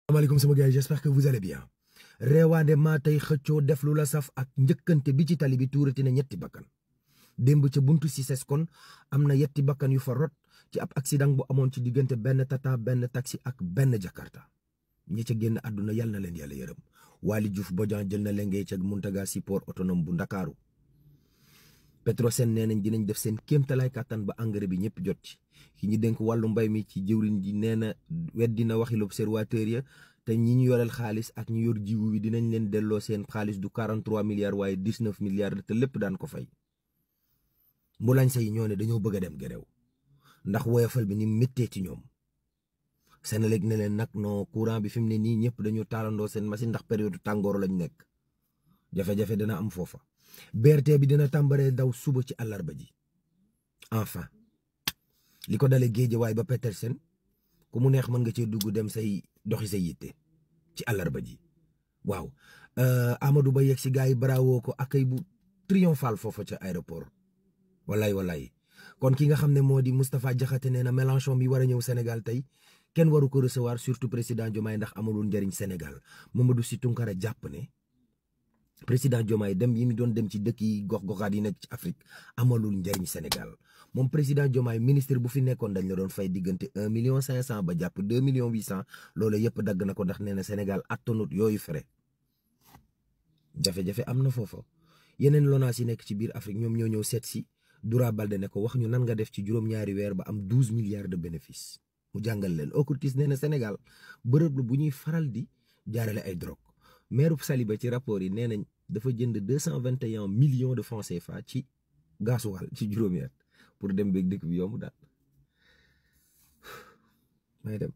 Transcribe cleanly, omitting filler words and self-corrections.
Asalaamaaleykum sama gars yi j'espère que vous allez bien reewaande maa tey xëccoo def lu la saf ak njëkkante bi ci tali bi tuurati na ñetti bakkan démb ca buntu si ses kon am na yetti bakkan yu fa rot ci ab accident bu amoon ci diggante benn tata benn taxi ak benn jakarta ñi ca génn àdduna yal na leen yàlla yërëm Waly Diouf Bodian jël na lengee ca Muntaga si port autonome bu Ndakaaru Petrosen nee nañ dinañ def seen kéemtalaay kàttan ba engrais bi ñëpp jot ci ki ñu dénk wàllu mbay mi ci jëwriñ ji nee na weddina waxi l'observateur ya te ñi ñu yoreel xaalis ak ñu yor jiwu wi dinañ leen delloo seen xaalis du 43 milliards waaye 19 milliards te lépp daan ko fay mbulañ say ñoo ne dañoo bëgg a dem gerew ndax woyofal bi ni méttee ci ñoom Senelec ne leen nag non courant bi fi mu ne nii ñëpp dañoo taalandoo seen machine ndax période tàngoor lañ nekk jafe-jafe dina am foofa BRT bi dina tàmbaree daw suba ci àllarba ji enfin li ko dalee Géejawaay ba Petersen ku mu neex mën nga cee dugg dem say doxi say yitte ci àllarba ji waaw Amadou Ba yegg si gars yi bravo ko akay bu triomphal foofa ca aéroport wallaay kon ki nga xam ne moo di Moustapha Diakhaté nee na Mélenchon bi war a ñëw Sénégal tey kenn waru ko recevoir surtout président Diomaye ndax amalul njëriñ Sénégal Mamadou Sy Tounkara jàpp ne président Diomaye dem yi mu doon dem ci dëkk yi gox-goxaat yi nekk ci Afrique amalul njëriñ Sénégal moom président Diomaye ministre bu fi nekkoon dañ la doon fay diggante 1,5 million ba jàpp 2,8 millions loolu yëpp dagg na ko ndax nee na Sénégal attanut yooyu frais jafe-jafe am na foofa yeneen lonaas yi nekk ci biir Afrique ñoom ñoo ñëw seet si Doura Baldé ne ko wax ñu nan nga def ci juróom-ñaari weer ba am 12 milliards de bénéfices mu jàngal leen Ocoutis nee na Sénégal bërëb la bu ñuy faral di jaarale ay drogue maire Saliba ci rapport yi nee nañ dafa jënd 221 millions de francs CFA ci gasoil ci juróomi at pour dem beeg dëkk bi yomb daal may dem.